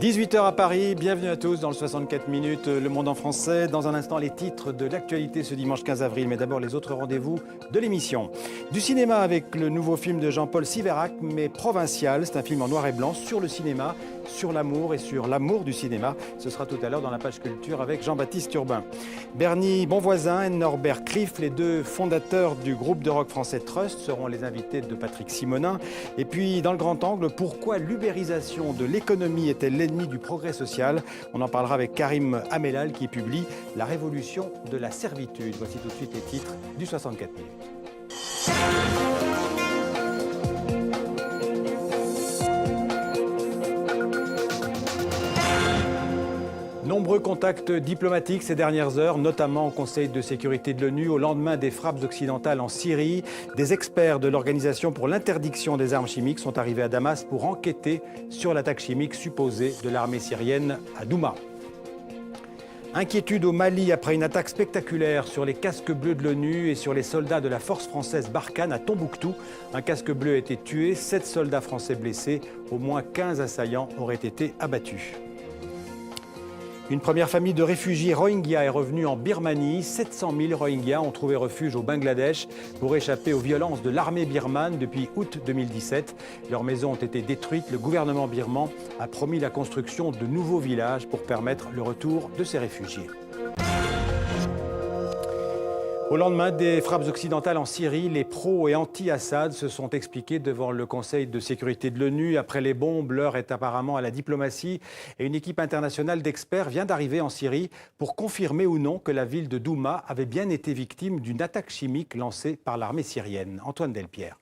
18 h à Paris, bienvenue à tous dans le 64 minutes, Le Monde en français. Dans un instant, les titres de l'actualité ce dimanche 15 avril, mais d'abord les autres rendez-vous de l'émission. Du cinéma avec le nouveau film de Jean-Paul Siverac, mais provincial. C'est un film en noir et blanc sur le cinéma, sur l'amour et sur l'amour du cinéma. Ce sera tout à l'heure dans la page culture avec Jean-Baptiste Urbain. Bernie Bonvoisin et Norbert Criff, les deux fondateurs du groupe de rock français Trust, seront les invités de Patrick Simonin. Et puis, dans le grand angle, pourquoi l'ubérisation de l'économie est-elle l'ennemi du progrès social? On en parlera avec Karim Amelal qui publie La révolution de la servitude. Voici tout de suite les titres du 64 minutes. Nombreux contacts diplomatiques ces dernières heures, notamment au Conseil de sécurité de l'ONU, au lendemain des frappes occidentales en Syrie. Des experts de l'Organisation pour l'interdiction des armes chimiques sont arrivés à Damas pour enquêter sur l'attaque chimique supposée de l'armée syrienne à Douma. Inquiétude au Mali après une attaque spectaculaire sur les casques bleus de l'ONU et sur les soldats de la force française Barkhane à Tombouctou. Un casque bleu a été tué, 7 soldats français blessés, au moins 15 assaillants auraient été abattus. Une première famille de réfugiés Rohingyas est revenue en Birmanie. 700 000 Rohingyas ont trouvé refuge au Bangladesh pour échapper aux violences de l'armée birmane depuis août 2017. Leurs maisons ont été détruites. Le gouvernement birman a promis la construction de nouveaux villages pour permettre le retour de ces réfugiés. Au lendemain des frappes occidentales en Syrie, les pro- et anti-Assad se sont expliqués devant le Conseil de sécurité de l'ONU. Après les bombes, l'heure est apparemment à la diplomatie. Et une équipe internationale d'experts vient d'arriver en Syrie pour confirmer ou non que la ville de Douma avait bien été victime d'une attaque chimique lancée par l'armée syrienne. Antoine Delpierre.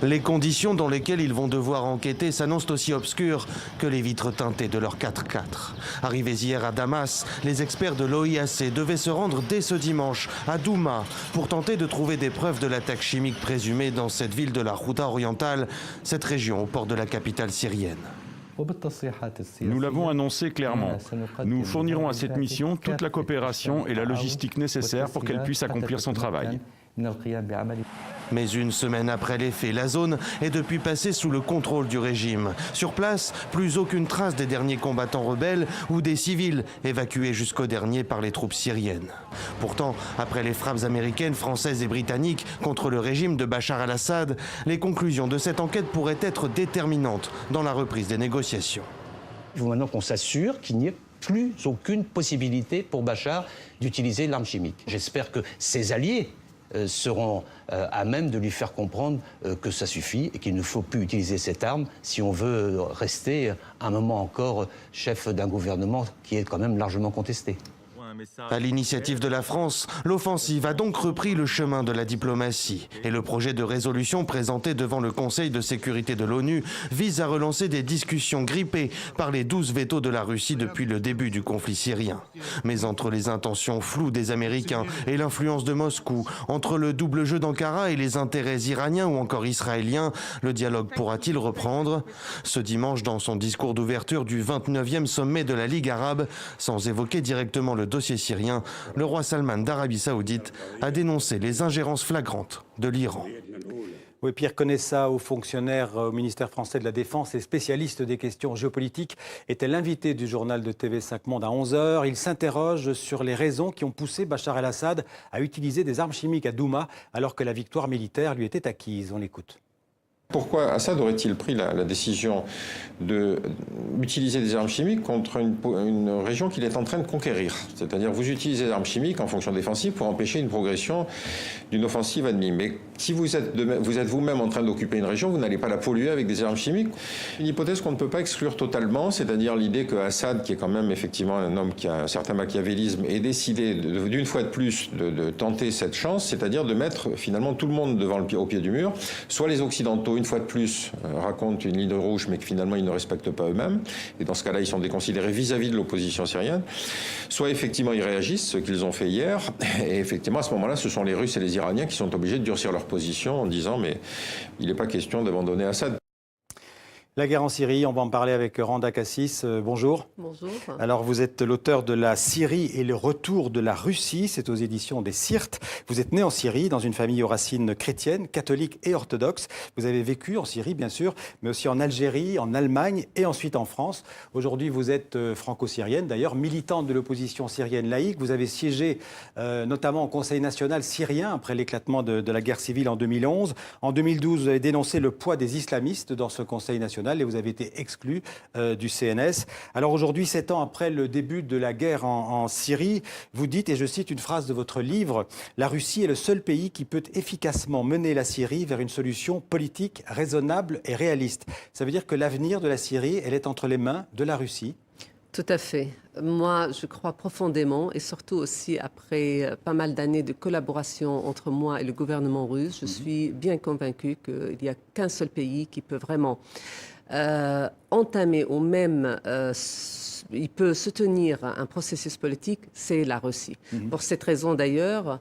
Les conditions dans lesquelles ils vont devoir enquêter s'annoncent aussi obscures que les vitres teintées de leur 4x4. Arrivés hier à Damas, les experts de l'OIAC devaient se rendre dès ce dimanche à Douma pour tenter de trouver des preuves de l'attaque chimique présumée dans cette ville de la Ghouta orientale, cette région au port de la capitale syrienne. Nous l'avons annoncé clairement. Nous fournirons à cette mission toute la coopération et la logistique nécessaires pour qu'elle puisse accomplir son travail. Mais une semaine après les faits, la zone est depuis passée sous le contrôle du régime. Sur place, plus aucune trace des derniers combattants rebelles ou des civils évacués jusqu'au dernier par les troupes syriennes. Pourtant, après les frappes américaines, françaises et britanniques contre le régime de Bachar al-Assad, les conclusions de cette enquête pourraient être déterminantes dans la reprise des négociations. Il faut maintenant qu'on s'assure qu'il n'y ait plus aucune possibilité pour Bachar d'utiliser l'arme chimique. J'espère que ses alliés seront à même de lui faire comprendre que ça suffit et qu'il ne faut plus utiliser cette arme si on veut rester un moment encore chef d'un gouvernement qui est quand même largement contesté. À l'initiative de la France, l'offensive a donc repris le chemin de la diplomatie. Et le projet de résolution présenté devant le Conseil de sécurité de l'ONU vise à relancer des discussions grippées par les 12 vétos de la Russie depuis le début du conflit syrien. Mais entre les intentions floues des Américains et l'influence de Moscou, entre le double jeu d'Ankara et les intérêts iraniens ou encore israéliens, le dialogue pourra-t-il reprendre? Ce dimanche, dans son discours d'ouverture du 29e sommet de la Ligue arabe, sans évoquer directement le dossier syrien, le roi Salman d'Arabie Saoudite a dénoncé les ingérences flagrantes de l'Iran. Oui, Pierre Conessa, haut fonctionnaire au ministère français de la Défense et spécialiste des questions géopolitiques, était l'invité du journal de TV5 Monde à 11 h. Il s'interroge sur les raisons qui ont poussé Bachar el-Assad à utiliser des armes chimiques à Douma alors que la victoire militaire lui était acquise. On l'écoute. Pourquoi Assad aurait-il pris la décision d'utiliser des armes chimiques contre une région qu'il est en train de conquérir? C'est-à-dire vous utilisez des armes chimiques en fonction défensive pour empêcher une progression d'une offensive ennemie. Mais si vous êtes vous-même en train d'occuper une région, vous n'allez pas la polluer avec des armes chimiques. Une hypothèse qu'on ne peut pas exclure totalement, c'est-à-dire l'idée que Assad, qui est quand même effectivement un homme qui a un certain machiavélisme, ait décidé d'une fois de plus de tenter cette chance, c'est-à-dire de mettre finalement tout le monde au pied du mur, soit les Occidentaux, une fois de plus, racontent une ligne rouge, mais que finalement ils ne respectent pas eux-mêmes. Et dans ce cas-là, ils sont déconsidérés vis-à-vis de l'opposition syrienne. Soit effectivement ils réagissent, ce qu'ils ont fait hier. Et effectivement, à ce moment-là, ce sont les Russes et les Iraniens qui sont obligés de durcir leur position en disant mais il n'est pas question d'abandonner Assad. La guerre en Syrie, on va en parler avec Randa Kassis. Bonjour. Bonjour. Alors, vous êtes l'auteur de La Syrie et le retour de la Russie. C'est aux éditions des Syrtes. Vous êtes né en Syrie, dans une famille aux racines chrétiennes, catholiques et orthodoxes. Vous avez vécu en Syrie, bien sûr, mais aussi en Algérie, en Allemagne et ensuite en France. Aujourd'hui, vous êtes franco-syrienne, d'ailleurs, militante de l'opposition syrienne laïque. Vous avez siégé notamment au Conseil national syrien après l'éclatement de la guerre civile en 2011. En 2012, vous avez dénoncé le poids des islamistes dans ce Conseil national et vous avez été exclu du CNS. Alors aujourd'hui, 7 ans après le début de la guerre en Syrie, vous dites, et je cite une phrase de votre livre, « La Russie est le seul pays qui peut efficacement mener la Syrie vers une solution politique raisonnable et réaliste ». Ça veut dire que l'avenir de la Syrie, elle est entre les mains de la Russie? Tout à fait. Moi, je crois profondément, et surtout aussi après pas mal d'années de collaboration entre moi et le gouvernement russe, je suis bien convaincue qu'il n'y a qu'un seul pays qui peut vraiment entamer ou même il peut soutenir un processus politique, c'est la Russie. Pour cette raison d'ailleurs,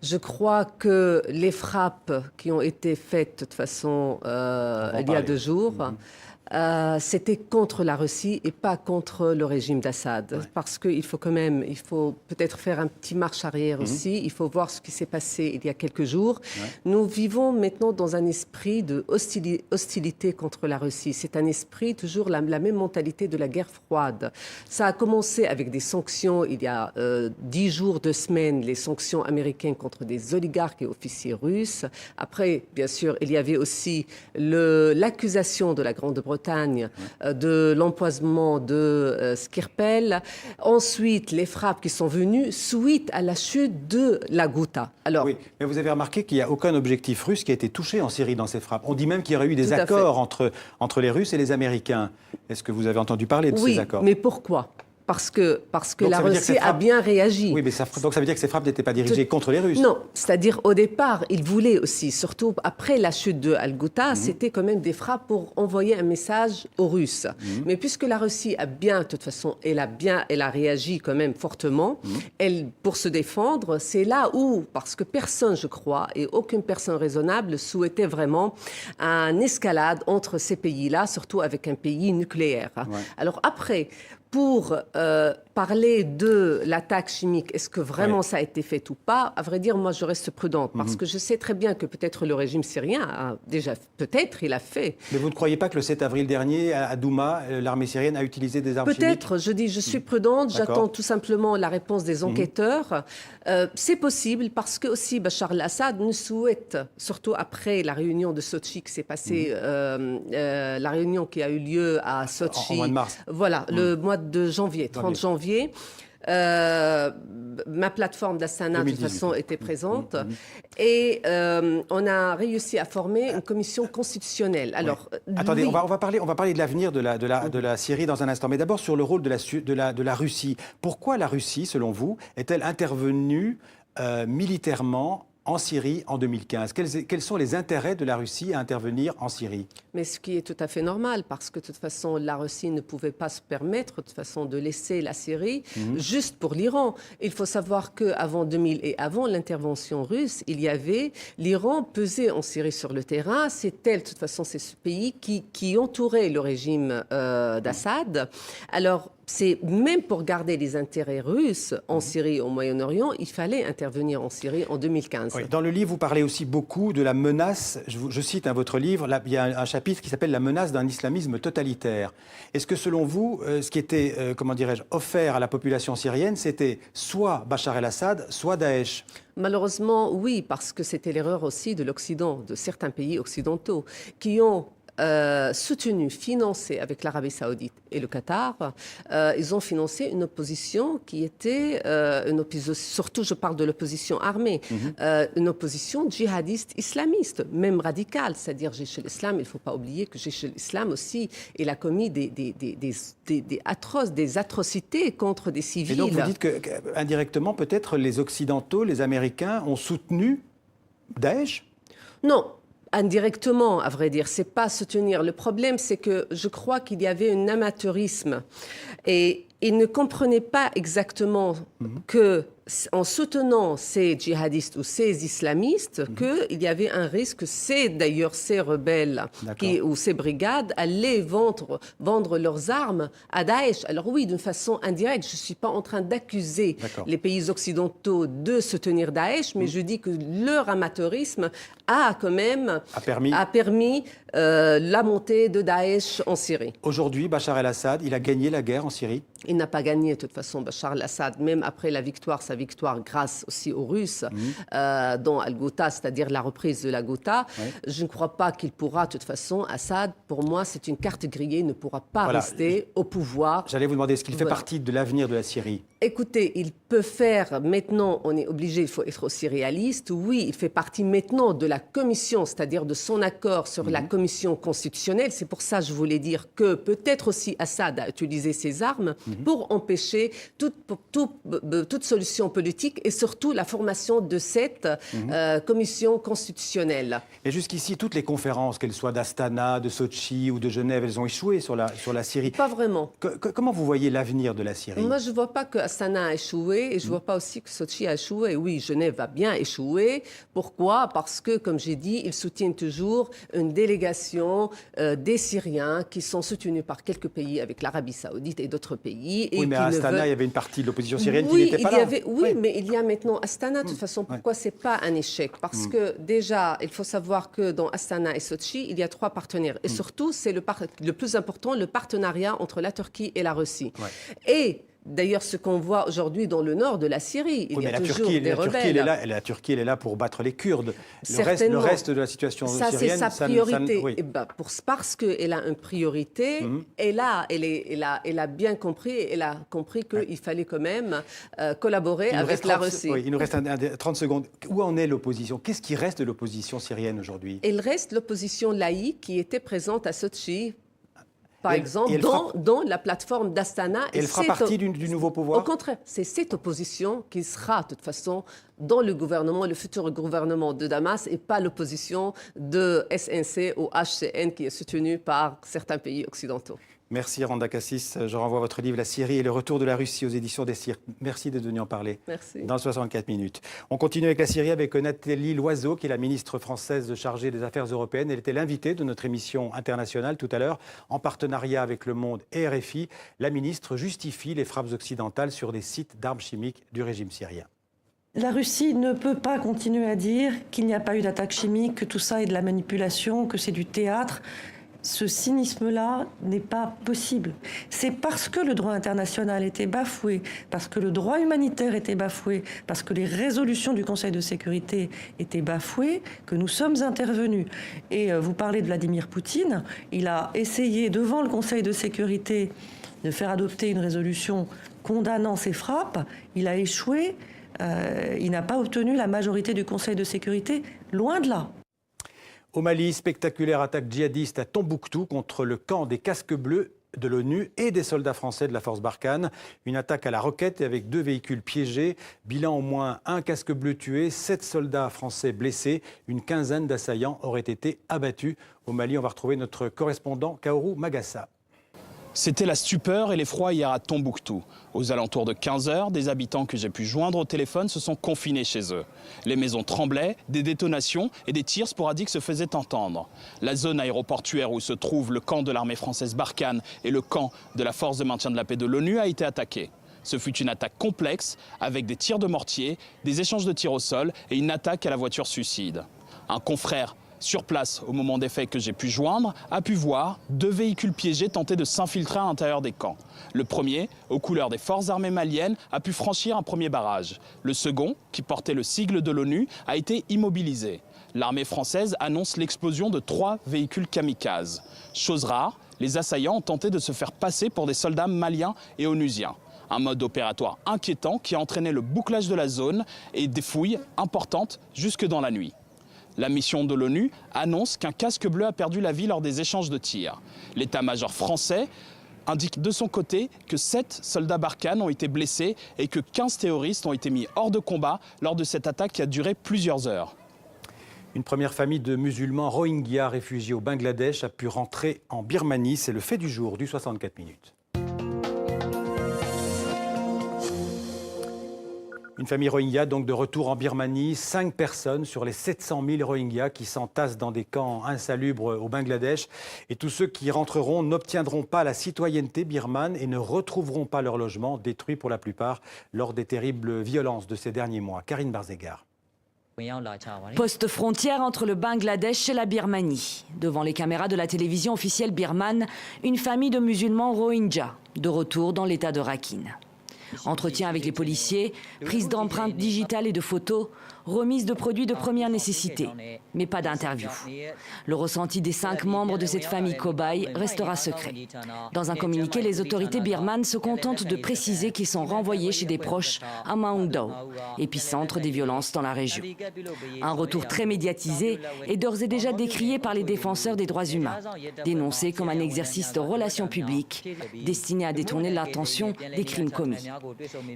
je crois que les frappes qui ont été faites de toute façon il y a 2 jours, c'était contre la Russie et pas contre le régime d'Assad. Ouais. Parce qu'il faut quand même, il faut peut-être faire un petit marche arrière aussi. Il faut voir ce qui s'est passé il y a quelques jours. Ouais. Nous vivons maintenant dans un esprit de hostilité contre la Russie. C'est un esprit, toujours la même mentalité de la guerre froide. Ça a commencé avec des sanctions il y a 10 jours, 2 semaines, les sanctions américaines contre des oligarques et officiers russes. Après, bien sûr, il y avait aussi l'accusation de la Grande-Bretagne de l'empoisonnement de Skripal. Ensuite, les frappes qui sont venues suite à la chute de la Ghouta. Alors, oui, mais vous avez remarqué qu'il n'y a aucun objectif russe qui a été touché en Syrie dans ces frappes. On dit même qu'il y aurait eu des accords entre les Russes et les Américains. Est-ce que vous avez entendu parler de ces accords? Oui, mais pourquoi ? Parce que la Russie a bien réagi. Oui, mais donc ça veut dire que ces frappes n'étaient pas dirigées contre les Russes? Non, c'est-à-dire au départ, ils voulaient aussi, surtout après la chute de Al-Ghouta, c'était quand même des frappes pour envoyer un message aux Russes. Mais puisque la Russie a bien, de toute façon, elle a réagi quand même fortement, pour se défendre, c'est là où, parce que personne, je crois, et aucune personne raisonnable souhaitait vraiment une escalade entre ces pays-là, surtout avec un pays nucléaire. Ouais. Alors après, pour parler de l'attaque chimique, est-ce que vraiment ça a été fait ou pas? À vrai dire, moi, je reste prudente parce que je sais très bien que peut-être le régime syrien a déjà, peut-être, il a fait. Mais vous ne croyez pas que le 7 avril dernier, à Douma, l'armée syrienne a utilisé des armes chimiques? Peut-être, je dis, je suis prudente, j'attends tout simplement la réponse des enquêteurs. C'est possible parce que aussi Bachar el-Assad ne souhaite, surtout après la réunion de Sochi qui s'est passée, la réunion qui a eu lieu à Sochi. En mois de mars. Voilà, le mois de janvier, 30 janvier. Ma plateforme d'Astana, de toute façon, était présente. Et on a réussi à former une commission constitutionnelle. Alors, attendez, on va parler de l'avenir de la Syrie dans un instant. Mais d'abord sur le rôle de la Russie. Pourquoi la Russie, selon vous, est-elle intervenue militairement en Syrie en 2015. Quels sont les intérêts de la Russie à intervenir en Syrie? Mais ce qui est tout à fait normal, parce que de toute façon, la Russie ne pouvait pas se permettre de toute façon de laisser la Syrie juste pour l'Iran. Il faut savoir qu'avant 2000 et avant l'intervention russe, l'Iran pesait en Syrie sur le terrain. C'était de toute façon c'est ce pays qui entourait le régime d'Assad. Alors, c'est même pour garder les intérêts russes en Syrie, au Moyen-Orient, il fallait intervenir en Syrie en 2015. Oui, dans le livre, vous parlez aussi beaucoup de la menace, je cite votre livre, là, il y a un chapitre qui s'appelle « La menace d'un islamisme totalitaire ». Est-ce que selon vous, ce qui était, offert à la population syrienne, c'était soit Bachar el-Assad, soit Daesh? Malheureusement, oui, parce que c'était l'erreur aussi de l'Occident, de certains pays occidentaux, qui ont soutenu, financé avec l'Arabie Saoudite et le Qatar, ils ont financé une opposition qui était une opposition, surtout je parle de l'opposition armée, une opposition djihadiste islamiste, même radicale, c'est-à-dire Jaish al-Islam. Il ne faut pas oublier que Jaish al-Islam aussi, il a commis des atrocités contre des civils. Et donc vous dites que indirectement, peut-être les Occidentaux, les Américains ont soutenu Daesh? Non. Indirectement, à vrai dire, c'est pas soutenir. Le problème, c'est que je crois qu'il y avait un amateurisme et ils ne comprenaient pas exactement que en soutenant ces djihadistes ou ces islamistes qu'il y avait un risque que d'ailleurs ces rebelles ou ces brigades allaient vendre leurs armes à Daesh. Alors oui, d'une façon indirecte, je ne suis pas en train d'accuser les pays occidentaux de soutenir Daesh, mais je dis que leur amateurisme a quand même permis la montée de Daesh en Syrie. Aujourd'hui, Bachar el-Assad, il a gagné la guerre en Syrie? Il n'a pas gagné, de toute façon, Bachar el-Assad, même après la victoire, sa victoire grâce aussi aux Russes, dans Al-Ghouta, c'est-à-dire la reprise de la Ghouta. Je ne crois pas qu'il pourra, de toute façon, Assad, pour moi, c'est une carte grillée, il ne pourra pas rester au pouvoir. J'allais vous demander, est-ce qu'il fait partie de l'avenir de la Syrie? Écoutez, il peut faire, maintenant, on est obligé, il faut être aussi réaliste, oui, il fait partie maintenant de la commission, c'est-à-dire de son accord sur la commission constitutionnelle. C'est pour ça que je voulais dire que peut-être aussi Assad a utilisé ses armes pour empêcher toute solution politique et surtout la formation de cette commission constitutionnelle. Et jusqu'ici, toutes les conférences, qu'elles soient d'Astana, de Sotchi ou de Genève, elles ont échoué sur la Syrie. Pas vraiment. Comment vous voyez l'avenir de la Syrie? Moi, je ne vois pas que Astana a échoué et je ne vois pas aussi que Sotchi a échoué. Oui, Genève a bien échoué. Pourquoi? Parce que, comme j'ai dit, ils soutiennent toujours une délégation des Syriens qui sont soutenus par quelques pays, avec l'Arabie Saoudite et d'autres pays. Et oui, mais à Astana, il y avait une partie de l'opposition syrienne qui n'était pas là. Oui, mais il y a maintenant Astana. De toute façon, pourquoi ce n'est pas un échec? Parce que déjà, il faut savoir que dans Astana et Sotchi, il y a 3 partenaires. Et surtout, c'est le plus important, le partenariat entre la Turquie et la Russie. Et d'ailleurs, ce qu'on voit aujourd'hui dans le nord de la Syrie, il y a toujours des rebelles. La Turquie, elle est là pour battre les Kurdes. Le reste de la situation syrienne, c'est sa priorité. Parce qu'elle a une priorité, elle a bien compris, elle a compris qu'il fallait quand même collaborer avec la Russie. Il nous reste 30 secondes. Où en est l'opposition? Qu'est-ce qui reste de l'opposition syrienne aujourd'hui? Il reste l'opposition laïque qui était présente à Sotchi, par exemple, dans la plateforme d'Astana. Elle fera partie du nouveau pouvoir? Au contraire, c'est cette opposition qui sera, de toute façon, dans le futur gouvernement de Damas, et pas l'opposition de SNC ou HCN qui est soutenue par certains pays occidentaux. Merci Randa Kassis. Je renvoie votre livre « La Syrie et le retour de la Russie » aux éditions des Cirques. Merci d'être venu en parler. Merci. Dans 64 minutes. On continue avec la Syrie avec Nathalie Loiseau, qui est la ministre française chargée des Affaires européennes. Elle était l'invitée de notre émission internationale tout à l'heure. En partenariat avec Le Monde et RFI, la ministre justifie les frappes occidentales sur des sites d'armes chimiques du régime syrien. La Russie ne peut pas continuer à dire qu'il n'y a pas eu d'attaque chimique, que tout ça est de la manipulation, que c'est du théâtre. Ce cynisme-là n'est pas possible. C'est parce que le droit international était bafoué, parce que le droit humanitaire était bafoué, parce que les résolutions du Conseil de sécurité étaient bafouées, que nous sommes intervenus. Et vous parlez de Vladimir Poutine, il a essayé devant le Conseil de sécurité de faire adopter une résolution condamnant ces frappes. Il a échoué, il n'a pas obtenu la majorité du Conseil de sécurité, loin de là. Au Mali, spectaculaire attaque djihadiste à Tombouctou contre le camp des casques bleus de l'ONU et des soldats français de la force Barkhane. Une attaque à la roquette avec 2 véhicules piégés. Bilan au moins 1 casque bleu tué, 7 soldats français blessés. Une quinzaine d'assaillants auraient été abattus. Au Mali, on va retrouver notre correspondant Kaoru Magassa. C'était la stupeur et l'effroi hier à Tombouctou. Aux alentours de 15 h, des habitants que j'ai pu joindre au téléphone se sont confinés chez eux. Les maisons tremblaient, des détonations et des tirs sporadiques se faisaient entendre. La zone aéroportuaire où se trouve le camp de l'armée française Barkhane et le camp de la force de maintien de la paix de l'ONU a été attaquée. Ce fut une attaque complexe avec des tirs de mortier, des échanges de tirs au sol et une attaque à la voiture suicide. Un confrère sur place, au moment des faits que j'ai pu joindre, a pu voir 2 véhicules piégés tenter de s'infiltrer à l'intérieur des camps. Le premier, aux couleurs des forces armées maliennes, a pu franchir un premier barrage. Le second, qui portait le sigle de l'ONU, a été immobilisé. L'armée française annonce l'explosion de 3 véhicules kamikazes. Chose rare, les assaillants ont tenté de se faire passer pour des soldats maliens et onusiens. Un mode opératoire inquiétant qui a entraîné le bouclage de la zone et des fouilles importantes jusque dans la nuit. La mission de l'ONU annonce qu'un casque bleu a perdu la vie lors des échanges de tirs. L'état-major français indique de son côté que 7 soldats Barkhane ont été blessés et que 15 terroristes ont été mis hors de combat lors de cette attaque qui a duré plusieurs heures. Une première famille de musulmans Rohingyas réfugiés au Bangladesh a pu rentrer en Birmanie. C'est le fait du jour du 64 minutes. Une famille Rohingya donc de retour en Birmanie, 5 personnes sur les 700 000 Rohingyas qui s'entassent dans des camps insalubres au Bangladesh. Et tous ceux qui rentreront n'obtiendront pas la citoyenneté birmane et ne retrouveront pas leur logement, détruit pour la plupart lors des terribles violences de ces derniers mois. Karine Barzégar. Poste frontière entre le Bangladesh et la Birmanie. Devant les caméras de la télévision officielle birmane, une famille de musulmans Rohingyas, de retour dans l'état de Rakhine. Entretien avec les policiers, prise d'empreintes digitales et de photos, remise de produits de première nécessité, mais pas d'interview. Le ressenti des 5 membres de cette famille cobaye restera secret. Dans un communiqué, les autorités birmanes se contentent de préciser qu'ils sont renvoyés chez des proches à Maung Daw, épicentre des violences dans la région. Un retour très médiatisé est d'ores et déjà décrié par les défenseurs des droits humains, dénoncé comme un exercice de relations publiques destiné à détourner l'attention des crimes commis.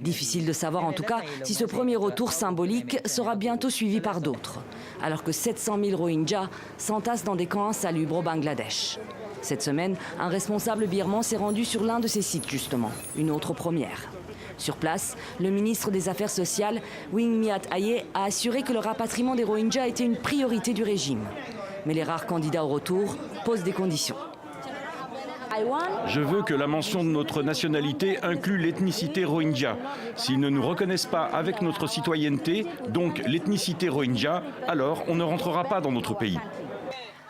Difficile de savoir en tout cas si ce premier retour symbolique sera bientôt suivi par d'autres, alors que 700 000 Rohingyas s'entassent dans des camps insalubres au Bangladesh. Cette semaine, un responsable birman s'est rendu sur l'un de ces sites justement, une autre première. Sur place, le ministre des Affaires sociales, Wingmiat Aye, a assuré que le rapatriement des Rohingyas était une priorité du régime. Mais les rares candidats au retour posent des conditions. Je veux que la mention de notre nationalité inclue l'ethnicité Rohingya. S'ils ne nous reconnaissent pas avec notre citoyenneté, donc l'ethnicité Rohingya, alors on ne rentrera pas dans notre pays.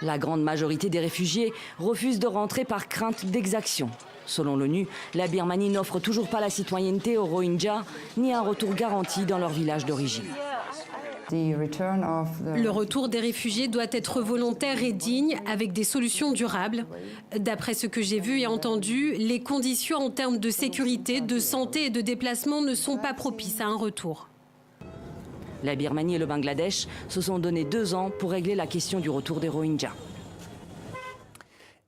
La grande majorité des réfugiés refusent de rentrer par crainte d'exaction. Selon l'ONU, la Birmanie n'offre toujours pas la citoyenneté aux Rohingyas, ni un retour garanti dans leur village d'origine. Le retour des réfugiés doit être volontaire et digne, avec des solutions durables. D'après ce que j'ai vu et entendu, les conditions en termes de sécurité, de santé et de déplacement ne sont pas propices à un retour. La Birmanie et le Bangladesh se sont donné 2 ans pour régler la question du retour des Rohingyas.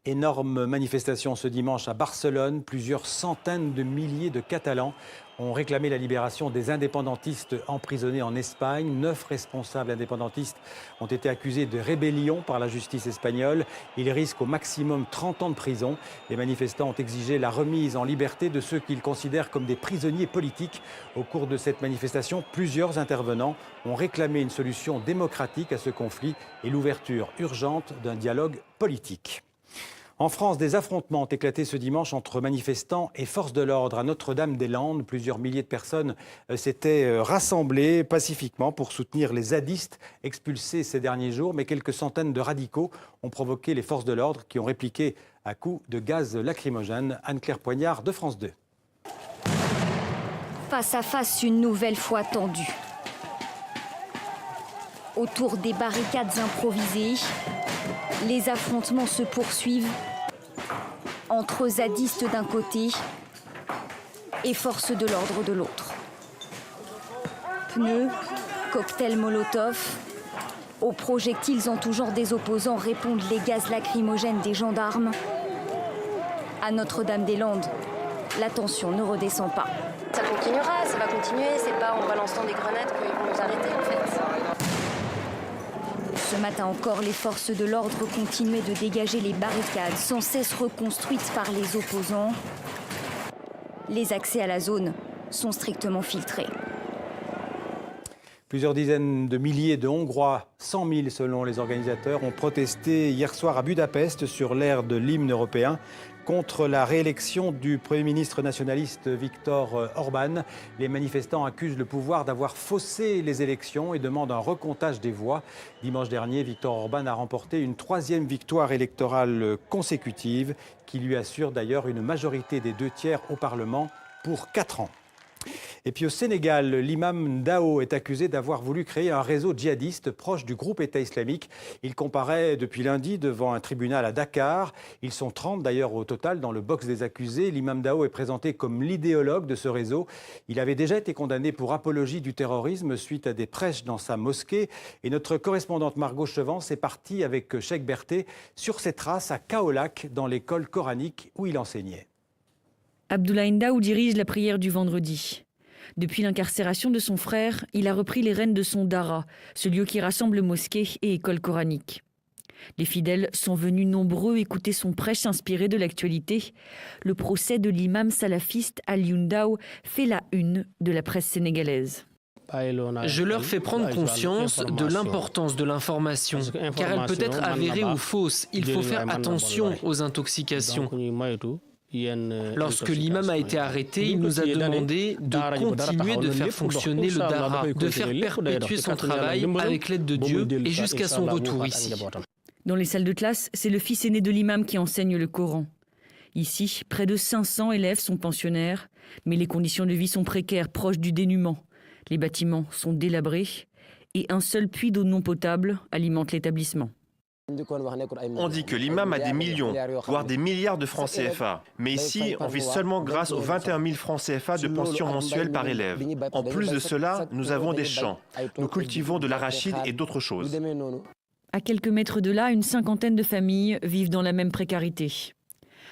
Énorme manifestation ce dimanche à Barcelone. Plusieurs centaines de milliers de Catalans ont réclamé la libération des indépendantistes emprisonnés en Espagne. 9 responsables indépendantistes ont été accusés de rébellion par la justice espagnole. Ils risquent au maximum 30 ans de prison. Les manifestants ont exigé la remise en liberté de ceux qu'ils considèrent comme des prisonniers politiques. Au cours de cette manifestation, plusieurs intervenants ont réclamé une solution démocratique à ce conflit et l'ouverture urgente d'un dialogue politique. En France, des affrontements ont éclaté ce dimanche entre manifestants et forces de l'ordre à Notre-Dame-des-Landes. Plusieurs milliers de personnes s'étaient rassemblées pacifiquement pour soutenir les zadistes expulsés ces derniers jours. Mais quelques centaines de radicaux ont provoqué les forces de l'ordre qui ont répliqué à coups de gaz lacrymogène. Anne-Claire Poignard de France 2. Face à face, une nouvelle fois tendue. Autour des barricades improvisées, les affrontements se poursuivent entre zadistes d'un côté et forces de l'ordre de l'autre. Pneus, cocktails Molotov, aux projectiles en tout genre des opposants répondent les gaz lacrymogènes des gendarmes. À Notre-Dame-des-Landes, la tension ne redescend pas. Ça continuera, ça va continuer, c'est pas en balançant des grenades qu'ils vont nous arrêter en fait. Ce matin encore, les forces de l'ordre continuaient de dégager les barricades sans cesse reconstruites par les opposants. Les accès à la zone sont strictement filtrés. Plusieurs dizaines de milliers de Hongrois, 100 000 selon les organisateurs, ont protesté hier soir à Budapest sur l'air de l'hymne européen contre la réélection du Premier ministre nationaliste Viktor Orban. Les manifestants accusent le pouvoir d'avoir faussé les élections et demandent un recomptage des voix. Dimanche dernier, Viktor Orban a remporté une 3e victoire électorale consécutive qui lui assure d'ailleurs une majorité des 2/3 au Parlement pour 4 ans. Et puis au Sénégal, l'imam Dao est accusé d'avoir voulu créer un réseau djihadiste proche du groupe État islamique. Il comparaît depuis lundi devant un tribunal à Dakar. Ils sont 30 d'ailleurs au total dans le box des accusés. L'imam Dao est présenté comme l'idéologue de ce réseau. Il avait déjà été condamné pour apologie du terrorisme suite à des prêches dans sa mosquée. Et notre correspondante Margot Chevance est partie avec Cheikh Berthet sur ses traces à Kaolack, dans l'école coranique où il enseignait. Abdoulaye Ndao dirige la prière du vendredi. Depuis l'incarcération de son frère, il a repris les rênes de son dara, ce lieu qui rassemble mosquées et écoles coraniques. Les fidèles sont venus nombreux écouter son prêche inspiré de l'actualité. Le procès de l'imam salafiste Alioune Ndao fait la une de la presse sénégalaise. Je leur fais prendre conscience de l'importance de l'information, car elle peut être avérée ou fausse. Il faut faire attention aux intoxications. Lorsque l'imam a été arrêté, il nous a demandé de continuer de faire fonctionner le dara, de faire perpétuer son travail avec l'aide de Dieu et jusqu'à son retour ici. Dans les salles de classe, c'est le fils aîné de l'imam qui enseigne le Coran. Ici, près de 500 élèves sont pensionnaires, mais les conditions de vie sont précaires, proches du dénuement. Les bâtiments sont délabrés et un seul puits d'eau non potable alimente l'établissement. On dit que l'imam a des millions, voire des milliards de francs CFA. Mais ici, on vit seulement grâce aux 21 000 francs CFA de pension mensuelle par élève. En plus de cela, nous avons des champs. Nous cultivons de l'arachide et d'autres choses. À quelques mètres de là, une cinquantaine de familles vivent dans la même précarité.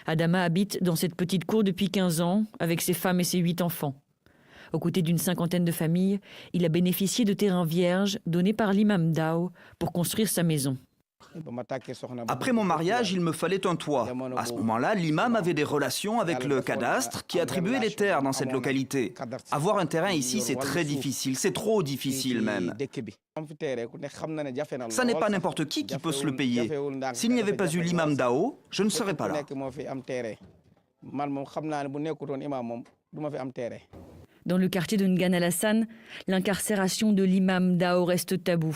Adama habite dans cette petite cour depuis 15 ans, avec ses femmes et ses 8 enfants. Aux côtés d'une cinquantaine de familles, il a bénéficié de terrains vierges donnés par l'imam Dao pour construire sa maison. Après mon mariage, il me fallait un toit. À ce moment-là, l'imam avait des relations avec le cadastre qui attribuait les terres dans cette localité. Avoir un terrain ici, c'est très difficile, c'est trop difficile même. Ça n'est pas n'importe qui peut se le payer. S'il n'y avait pas eu l'imam Dao, je ne serais pas là. Dans le quartier de N'Gane Alassane, l'incarcération de l'imam Dao reste tabou.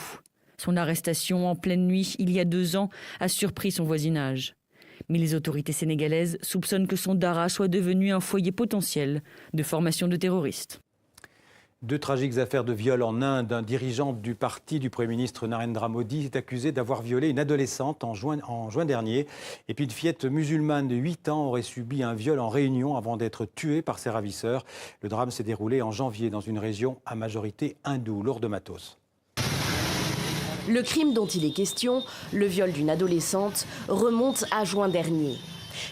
Son arrestation en pleine nuit, il y a 2 ans, a surpris son voisinage. Mais les autorités sénégalaises soupçonnent que son dara soit devenu un foyer potentiel de formation de terroristes. 2 tragiques affaires de viol en Inde. Un dirigeant du parti du Premier ministre Narendra Modi est accusé d'avoir violé une adolescente en juin dernier. Et puis une fillette musulmane de 8 ans aurait subi un viol en Réunion avant d'être tuée par ses ravisseurs. Le drame s'est déroulé en janvier dans une région à majorité hindoue. Lourdes Matos. Le crime dont il est question, le viol d'une adolescente, remonte à juin dernier.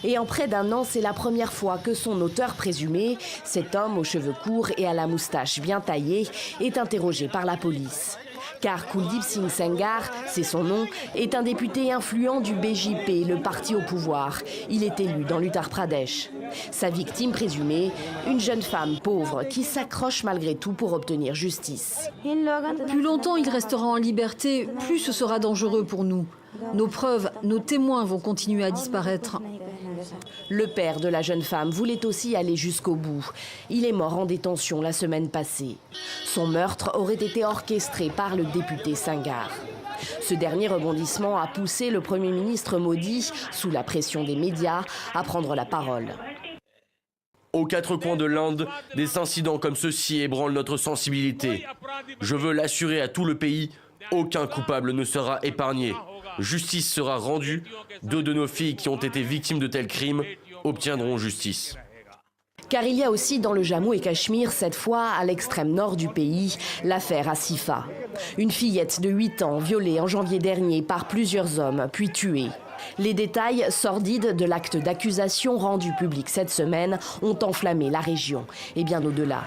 Et en près d'1 an, c'est la première fois que son auteur présumé, cet homme aux cheveux courts et à la moustache bien taillée, est interrogé par la police. Car Kuldeep Singh Sengar, c'est son nom, est un député influent du BJP, le parti au pouvoir. Il est élu dans l'Uttar Pradesh. Sa victime présumée, une jeune femme pauvre qui s'accroche malgré tout pour obtenir justice. Plus longtemps il restera en liberté, plus ce sera dangereux pour nous. Nos preuves, nos témoins vont continuer à disparaître. Le père de la jeune femme voulait aussi aller jusqu'au bout. Il est mort en détention la semaine passée. Son meurtre aurait été orchestré par le député Sengar. Ce dernier rebondissement a poussé le Premier ministre Modi, sous la pression des médias, à prendre la parole. Aux 4 coins de l'Inde, des incidents comme ceux-ci ébranlent notre sensibilité. Je veux l'assurer à tout le pays, aucun coupable ne sera épargné. Justice sera rendue. 2 de nos filles qui ont été victimes de tels crimes obtiendront justice. Car il y a aussi dans le Jammu et Cachemire, cette fois à l'extrême nord du pays, l'affaire Asifa. Une fillette de 8 ans violée en janvier dernier par plusieurs hommes, puis tuée. Les détails sordides de l'acte d'accusation rendu public cette semaine ont enflammé la région, et bien au-delà.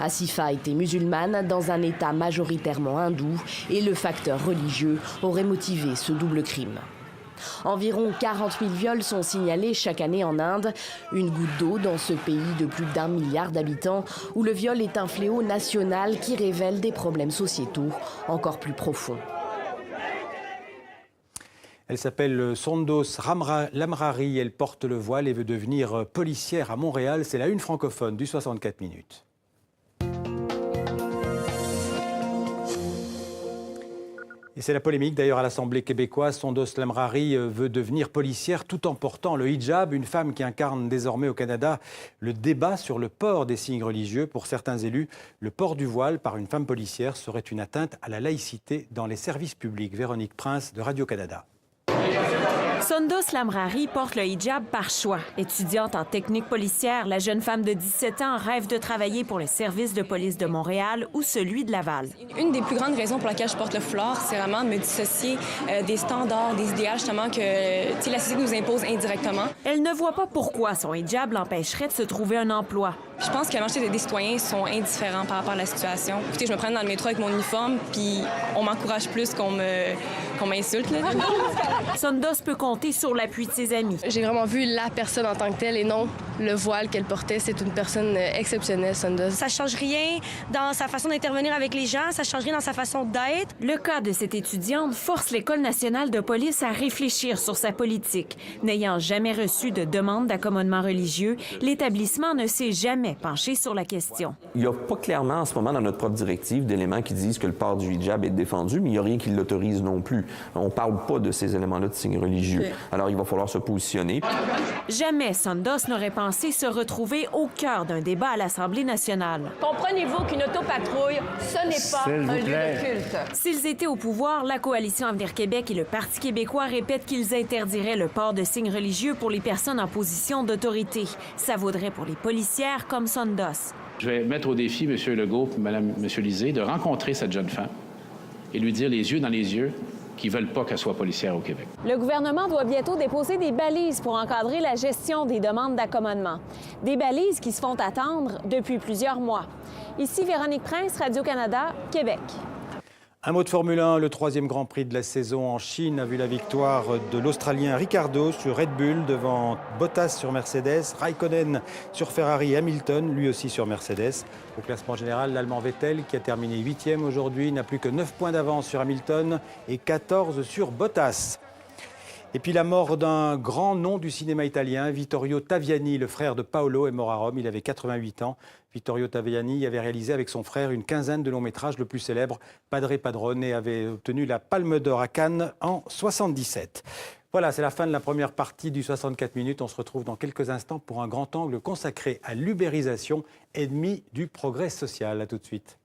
Asifa était musulmane dans un État majoritairement hindou et le facteur religieux aurait motivé ce double crime. Environ 40 000 viols sont signalés chaque année en Inde, une goutte d'eau dans ce pays de plus d'1 milliard d'habitants où le viol est un fléau national qui révèle des problèmes sociétaux encore plus profonds. Elle s'appelle Sondos Lamrari, elle porte le voile et veut devenir policière à Montréal. C'est la une francophone du 64 minutes. Et c'est la polémique d'ailleurs à l'Assemblée québécoise. Sondos Lamrari veut devenir policière tout en portant le hijab, une femme qui incarne désormais au Canada le débat sur le port des signes religieux. Pour certains élus, le port du voile par une femme policière serait une atteinte à la laïcité dans les services publics. Véronique Prince de Radio-Canada. Sondos Lamrari porte le hijab par choix. Étudiante en technique policière, la jeune femme de 17 ans rêve de travailler pour le service de police de Montréal ou celui de Laval. Une des plus grandes raisons pour laquelle je porte le foulard, c'est vraiment de me dissocier des standards, des idéaux justement que la société nous impose indirectement. Elle ne voit pas pourquoi son hijab l'empêcherait de se trouver un emploi. Je pense que la majorité des citoyens sont indifférents par rapport à la situation. Écoutez, je me prends dans le métro avec mon uniforme, puis on m'encourage plus qu'on qu'on m'insulte. Sondos peut compter sur l'appui de ses amis. J'ai vraiment vu la personne en tant que telle et non le voile qu'elle portait. C'est une personne exceptionnelle, Sondos. Ça change rien dans sa façon d'intervenir avec les gens, ça change rien dans sa façon d'être. Le cas de cette étudiante force l'École nationale de police à réfléchir sur sa politique. N'ayant jamais reçu de demande d'accommodement religieux, l'établissement ne s'est jamais penché sur la question. Il n'y a pas clairement en ce moment dans notre propre directive d'éléments qui disent que le port du hijab est défendu, mais il n'y a rien qui l'autorise non plus. On ne parle pas de ces éléments-là de signes religieux. Alors il va falloir se positionner. Jamais Sondos n'aurait pensé se retrouver au cœur d'un débat à l'Assemblée nationale. Comprenez-vous qu'une autopatrouille, ce n'est pas un lieu de culte? S'ils étaient au pouvoir, la Coalition Avenir Québec et le Parti québécois répètent qu'ils interdiraient le port de signes religieux pour les personnes en position d'autorité. Ça vaudrait pour les policières comme Sondos. Je vais mettre au défi M. Legault et M. Lisée de rencontrer cette jeune femme et lui dire les yeux dans les yeux qu'ils ne veulent pas qu'elle soit policière au Québec. Le gouvernement doit bientôt déposer des balises pour encadrer la gestion des demandes d'accommodement. Des balises qui se font attendre depuis plusieurs mois. Ici Véronique Prince, Radio-Canada, Québec. Un mot de Formule 1, le 3e Grand Prix de la saison en Chine a vu la victoire de l'Australien Ricciardo sur Red Bull devant Bottas sur Mercedes, Raikkonen sur Ferrari, Hamilton lui aussi sur Mercedes. Au classement général, l'Allemand Vettel qui a terminé 8e aujourd'hui n'a plus que 9 points d'avance sur Hamilton et 14 sur Bottas. Et puis la mort d'un grand nom du cinéma italien, Vittorio Taviani, le frère de Paolo, est mort à Rome. Il avait 88 ans. Vittorio Taviani avait réalisé avec son frère une quinzaine de longs métrages, le plus célèbre, Padre Padrone, et avait obtenu la Palme d'Or à Cannes en 1977. Voilà, c'est la fin de la première partie du 64 minutes. On se retrouve dans quelques instants pour un grand angle consacré à l'ubérisation, ennemie du progrès social. À tout de suite.